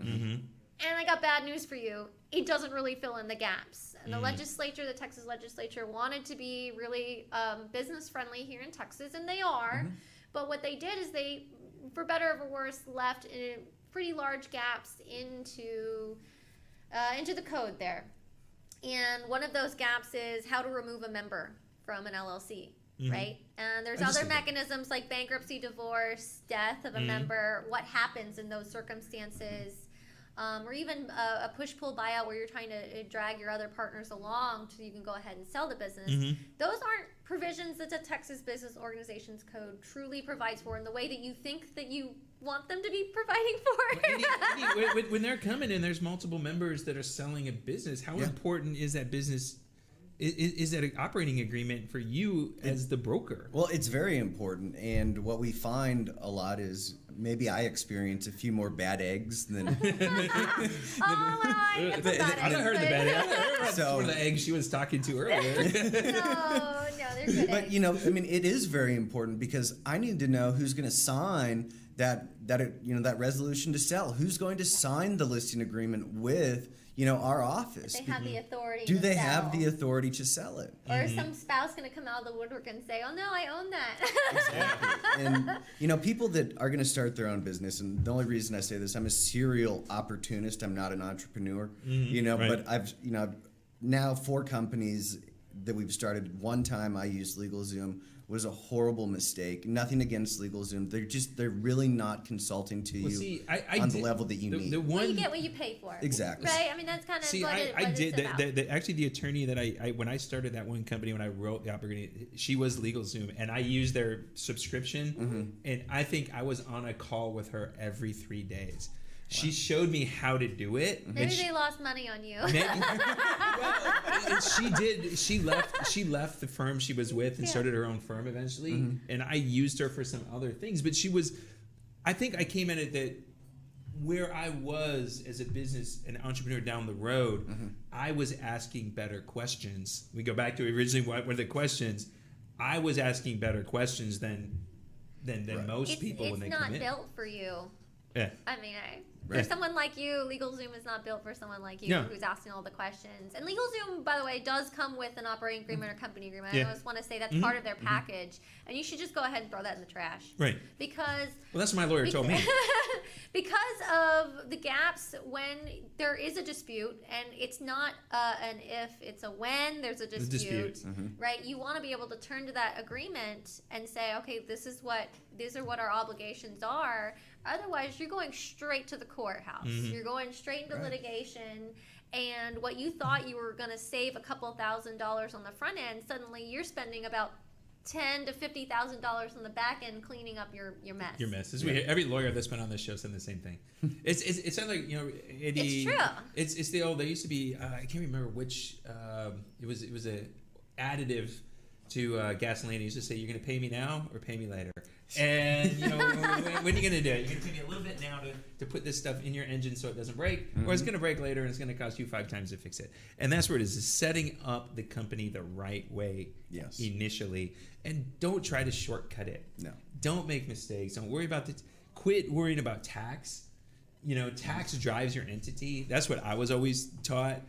And I got bad news for you. It doesn't really fill in the gaps. And the legislature, the Texas legislature, wanted to be really business friendly here in Texas, and they are. But what they did is they, for better or for worse, left pretty large gaps into the code there. And one of those gaps is how to remove a member from an LLC. Right? And there's other mechanisms like bankruptcy, divorce, death of a member, what happens in those circumstances. Or even a push-pull buyout where you're trying to drag your other partners along so you can go ahead and sell the business. Those aren't provisions that the Texas Business Organizations Code truly provides for in the way that you think that you want them to be providing for. When they're coming and there's multiple members that are selling a business, how important is that business is that an operating agreement for you as the broker? Well, it's very important, and what we find a lot is maybe I experience a few more bad eggs than. It's a bad I've not heard of the bad egg. That's So- one of the eggs she was talking to earlier. No, they're good. But it is very important because I need to know who's going to sign that resolution to sell. Who's going to sign the listing agreement with our office? They have the authority. Do to they sell. have the authority to sell it? Or is some spouse going to come out of the woodwork and say, "Oh no, I own that." And people that are going to start their own business, and the only reason I say this, I'm a serial opportunist. I'm not an entrepreneur. right. But I've now 4 companies that we've started. One time I used LegalZoom, was a horrible mistake. Nothing against LegalZoom. They're really not consulting to Well, you see, I on the did- level that you need. The Well, one you get what you pay for. Exactly. Right. I mean, that's kind of See, what I did it's about. actually the attorney that I when I started that one company, when I wrote the operating, she was LegalZoom, and I used their subscription, and I think I was on a call with her every 3 days. She showed me how to do it. Maybe and they lost money on you. well, she did. She left the firm she was with and Yeah. started her own firm eventually. And I used her for some other things. But she was, I think I came at it that where I was as a business and entrepreneur down the road, I was asking better questions. We go back to originally what were the questions. I was asking better questions than most people when they come in. It's not built for you. Yeah. I mean, for Right. someone like you, LegalZoom is not built for someone like you Yeah. who's asking all the questions. And LegalZoom, by the way, does come with an operating agreement or company agreement. Yeah. I just want to say that's part of their package. And you should just go ahead and throw that in the trash. Right. Because Well, that's what my lawyer told me. because of the gaps when there is a dispute, and it's not an if, it's a when there's a dispute, right? You want to be able to turn to that agreement and say, okay, these are what our obligations are. Otherwise, you're going straight to the courthouse. You're going straight into litigation. And what you thought you were going to save a couple $1,000s on the front end, suddenly you're spending about $10,000 to $50,000 on the back end cleaning up your mess. Your mess. Every lawyer that's been on this show said the same thing. It sounds like Eddie. It's true. It's the old. There used to be I can't remember which. It was a additive to gasoline. He used to say, "You're going to pay me now or pay me later." And when are you going to do it? You're going to pay me a little bit now to put this stuff in your engine so it doesn't break, or it's going to break later and it's going to cost you 5 times to fix it. And that's where it is setting up the company the right way initially, and don't try to shortcut it. No. Don't make mistakes. Don't worry about quit worrying about tax. Tax drives your entity. That's what I was always taught.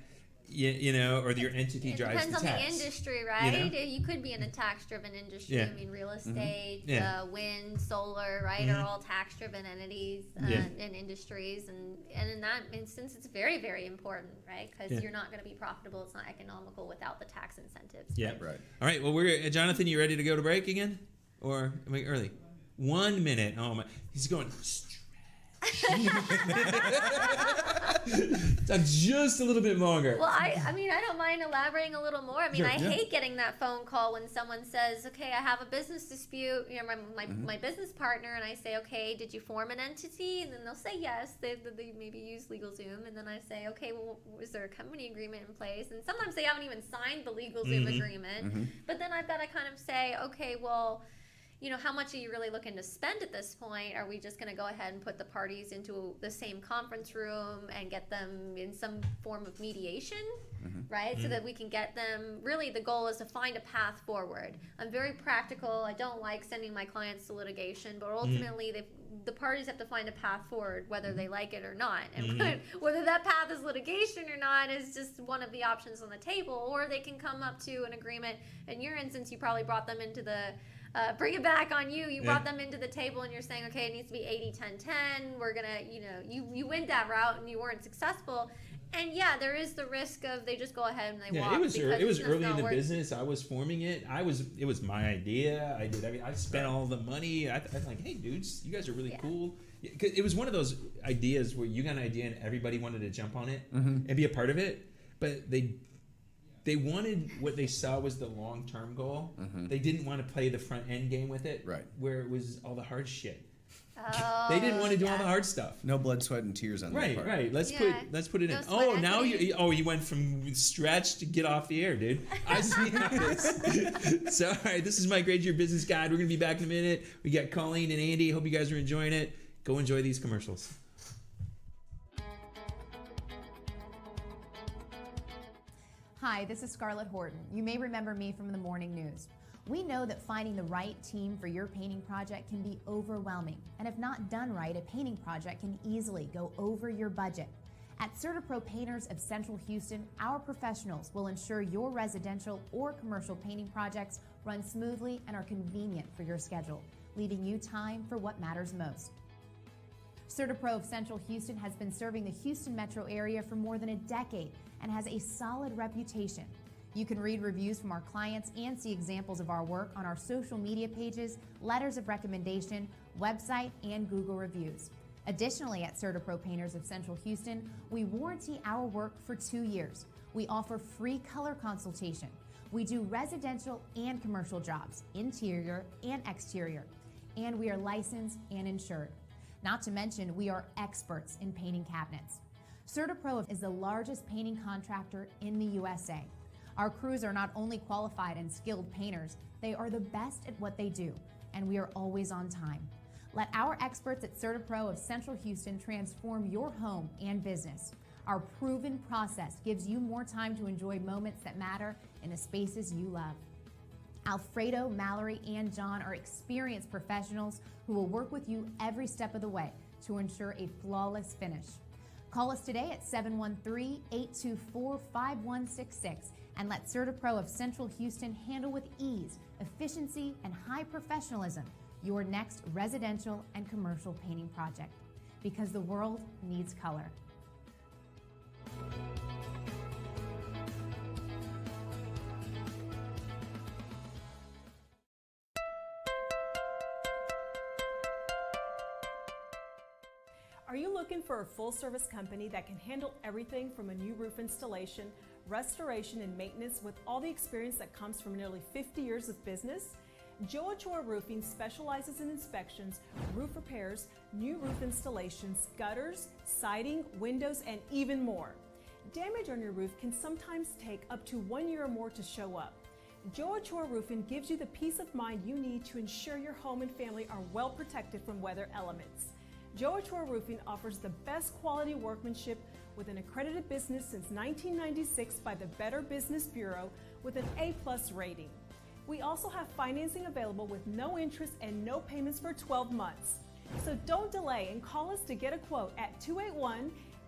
Or your entity It drives depends the on tax. the industry, right? You know? You could be in a tax-driven industry. Yeah. I mean, real estate, Yeah. wind, solar, right, are all tax-driven entities and industries. And in that instance, it's very, very important, right? Because you're not going to be profitable. It's not economical without the tax incentives. Yeah. Right. All right. Well, Jonathan, you ready to go to break again, or am I early? 1 minute. Oh my! He's going. Talk just a little bit longer. Well, I mean, I don't mind elaborating a little more. I mean, I hate getting that phone call when someone says, okay, I have a business dispute, my business partner, and I say, okay, did you form an entity? And then they'll say yes. They maybe use LegalZoom. And then I say, okay, well, is there a company agreement in place? And sometimes they haven't even signed the LegalZoom agreement. But then I've got to kind of say, okay, well, how much are you really looking to spend at this point? Are we just going to go ahead and put the parties into the same conference room and get them in some form of mediation, right? So that we can get them, really the goal is to find a path forward. I'm very practical. I don't like sending my clients to litigation, but ultimately the parties have to find a path forward, whether they like it or not. And whether that path is litigation or not is just one of the options on the table, or they can come up to an agreement. In your instance, you probably brought them into the bring it back on you. You brought them into the table and you're saying, okay, it needs to be 80-10-10. We're going to, you went that route and you weren't successful. And there is the risk of they just go ahead and they walk. It was it's early not in the working. business. I was forming it. It was my idea. I did everything. I spent all the money. I was like, hey, dudes, you guys are really cool. It was one of those ideas where you got an idea and everybody wanted to jump on it and be a part of it. But they wanted what they saw was the long-term goal. They didn't want to play the front-end game with it, Right. where it was all the hard shit. Oh, They didn't want to do all the hard stuff. No blood, sweat, and tears on that Right, part. right. Let's Yeah. put it No in. sweat Oh, now equity. you went from stretch to get off the air, dude. I see how this. So, all right, this is Mike Rage, your business guide. We're gonna be back in a minute. We got Colleen and Andy. Hope you guys are enjoying it. Go enjoy these commercials. Hi, this is Scarlett Horton. You may remember me from the morning news. We know that finding the right team for your painting project can be overwhelming, and if not done right, a painting project can easily go over your budget. At CertaPro Painters of Central Houston, our professionals will ensure your residential or commercial painting projects run smoothly and are convenient for your schedule, leaving you time for what matters most. CertaPro of Central Houston has been serving the Houston metro area for more than a decade and has a solid reputation. You can read reviews from our clients and see examples of our work on our social media pages, letters of recommendation, website, and Google reviews. Additionally, at CertaPro Painters of Central Houston, we warranty our work for 2 years. We offer free color consultation. We do residential and commercial jobs, interior and exterior, and we are licensed and insured. Not to mention, we are experts in painting cabinets. CertaPro is the largest painting contractor in the USA. Our crews are not only qualified and skilled painters, they are the best at what they do, and we are always on time. Let our experts at CertaPro of Central Houston transform your home and business. Our proven process gives you more time to enjoy moments that matter in the spaces you love. Alfredo, Mallory, and John are experienced professionals who will work with you every step of the way to ensure a flawless finish. Call us today at 713-824-5166 and let CertaPro of Central Houston handle with ease, efficiency, and high professionalism your next residential and commercial painting project, because the world needs color. Are you looking for a full-service company that can handle everything from a new roof installation, restoration, and maintenance with all the experience that comes from nearly 50 years of business? Joe Ochoa Roofing specializes in inspections, roof repairs, new roof installations, gutters, siding, windows, and even more. Damage on your roof can sometimes take up to 1 year or more to show up. Joe Ochoa Roofing gives you the peace of mind you need to ensure your home and family are well protected from weather elements. Joe Ochoa Roofing offers the best quality workmanship with an accredited business since 1996 by the Better Business Bureau with an A+ rating. We also have financing available with no interest and no payments for 12 months. So don't delay and call us to get a quote at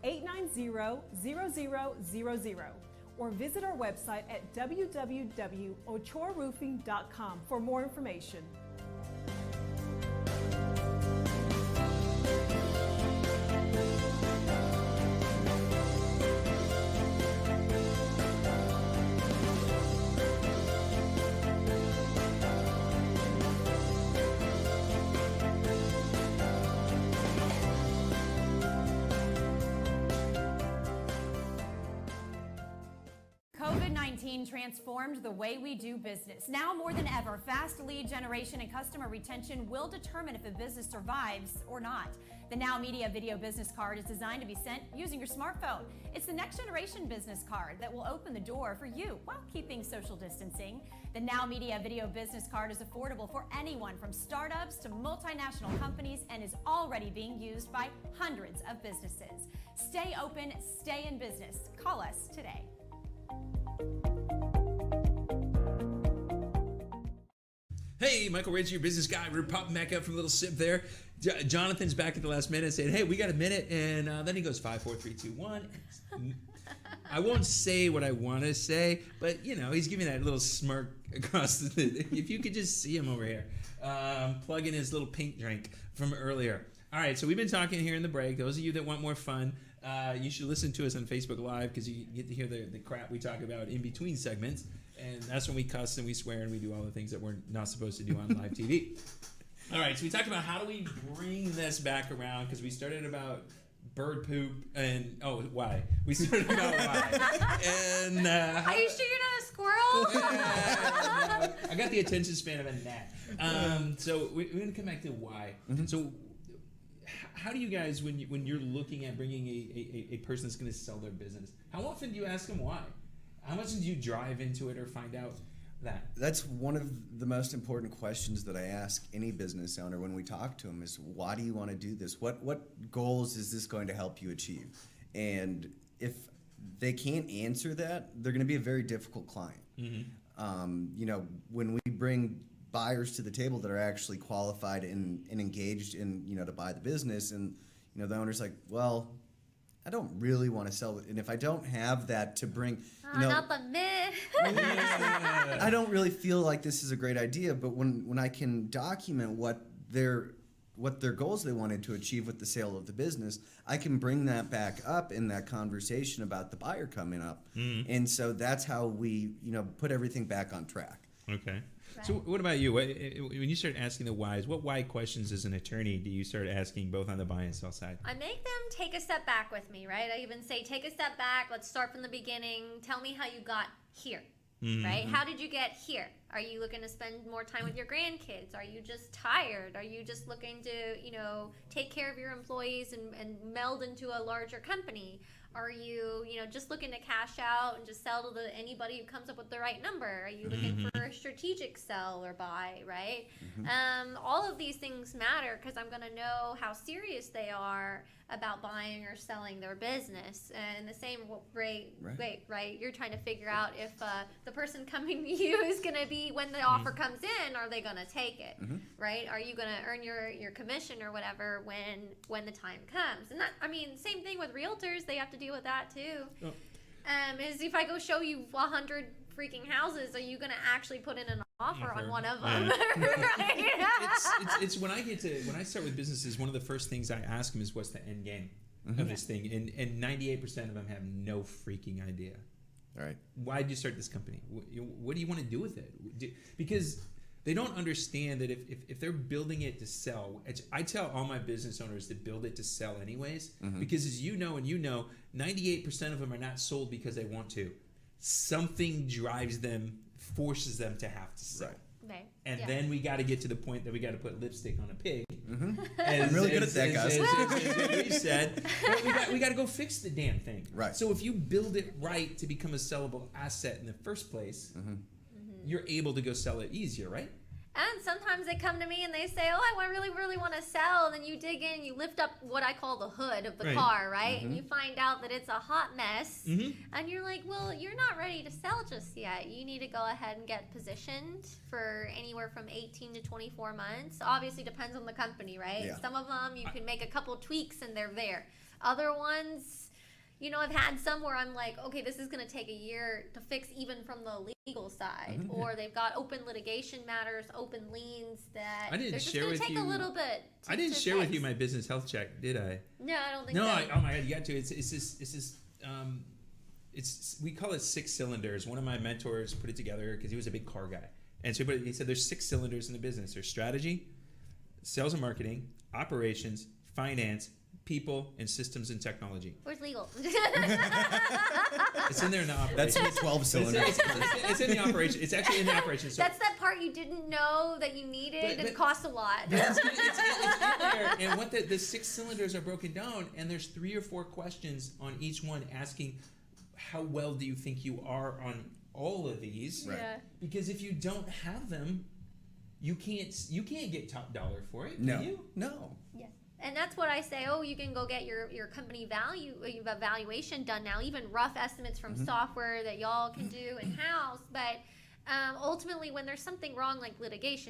281-890-0000 or visit our website at www.ochoaroofing.com for more information. COVID-19 transformed the way we do business. Now more than ever, fast lead generation and customer retention will determine if a business survives or not. The Now Media Video Business Card is designed to be sent using your smartphone. It's the next generation business card that will open the door for you while keeping social distancing. The Now Media Video Business Card is affordable for anyone from startups to multinational companies and is already being used by hundreds of businesses. Stay open, stay in business. Call us today. Hey, Michael Rage, your business guy. We're popping back up from a little sip there. Jonathan's back at the last minute saying, hey, we got a minute. And then he goes 5, 4, 3, 2, 1. I won't say what I want to say, but, you know, he's giving that little smirk across the... If you could just see him over here, plugging his little pink drink from earlier. All right, so we've been talking here in the break. Those of you that want more fun, you should listen to us on Facebook Live because you get to hear the crap we talk about in between segments. And that's when we cuss and we swear and we do all the things that we're not supposed to do on live TV. All right, so we talked about how do we bring this back around because we started about bird poop and why we started about why and Are you sure you're not a squirrel? I got the attention span of a gnat. So we're gonna come back to why. So how do you guys, when you're looking at bringing a person that's going to sell their business, how often do you ask them why? How much do you drive into it or find out that? That's one of the most important questions that I ask any business owner when we talk to them is, why do you want to do this? What goals is this going to help you achieve? And if they can't answer that, they're going to be a very difficult client. When we bring buyers to the table that are actually qualified and engaged in, to buy the business, and, the owner's like, well, I don't really want to sell it. And if I don't have that to bring, Not the myth. I don't really feel like this is a great idea. But when I can document what their goals they wanted to achieve with the sale of the business, I can bring that back up in that conversation about the buyer coming up. And so that's how we, put everything back on track. Okay. So what about you? When you start asking the whys, what why questions as an attorney do you start asking both on the buy and sell side? I make them take a step back with me, right? I even say, take a step back. Let's start from the beginning. Tell me how you got here, right? How did you get here? Are you looking to spend more time with your grandkids? Are you just tired? Are you just looking to, take care of your employees and meld into a larger company? Are you, just looking to cash out and just sell to anybody who comes up with the right number? Are you looking for a strategic sell or buy, right? All of these things matter because I'm going to know how serious they are about buying or selling their business. And the same rate, right? You're trying to figure out if the person coming to you is going to be, when the offer comes in, are they going to take it, right? Are you going to earn your commission or whatever when the time comes? And that, same thing with realtors. They have to deal with that too. Is if I go show you 100 freaking houses, are you going to actually put in an offer on one of them? Right? It's when I start with businesses, one of the first things I ask them is, what's the end game of this thing? And 98% of them have no freaking idea. All right. Why did you start this company? What do you want to do with it? Because they don't understand that if they're building it to sell, I tell all my business owners to build it to sell anyways, because as you know, 98% of them are not sold because they want to. Something drives them, forces them to have to sell. Right. And then we got to get to the point that we got to put lipstick on a pig. I'm really good at that, guys. As we said, we got to go fix the damn thing. Right. So if you build it right to become a sellable asset in the first place, you're able to go sell it easier, right? And sometimes they come to me and they say, oh, I really, really want to sell. And then you dig in, you lift up what I call the hood of the car, right? And you find out that it's a hot mess. And you're like, well, you're not ready to sell just yet. You need to go ahead and get positioned for anywhere from 18 to 24 months. Obviously, depends on the company, right? Yeah. Some of them, you can make a couple tweaks and they're there. Other ones, I've had some where I'm like, okay, this is going to take a year to fix even from the legal side. Or they've got open litigation matters, open liens that they're just going to take a little bit I didn't share with you my business health check, did I? No, I don't think so. No, oh my God, you got to. We call it 6 cylinders. One of my mentors put it together because he was a big car guy. And so he said there's 6 cylinders in the business. There's strategy, sales and marketing, operations, finance, people, and systems and technology. Where's legal? It's in there in the operation. That's the 12 cylinder. It's in the operation. It's actually in the operation. So That's that part you didn't know that you needed and it cost a lot. it's in there. And what the 6 cylinders are broken down, and there's 3 or 4 questions on each one asking, how well do you think you are on all of these? Right. Yeah. Because if you don't have them, you can't get top dollar for it, No. can you? No. Yeah. And that's what I say, you can go get your company evaluation done now, even rough estimates from software that y'all can do in-house. But ultimately, when there's something wrong like litigation,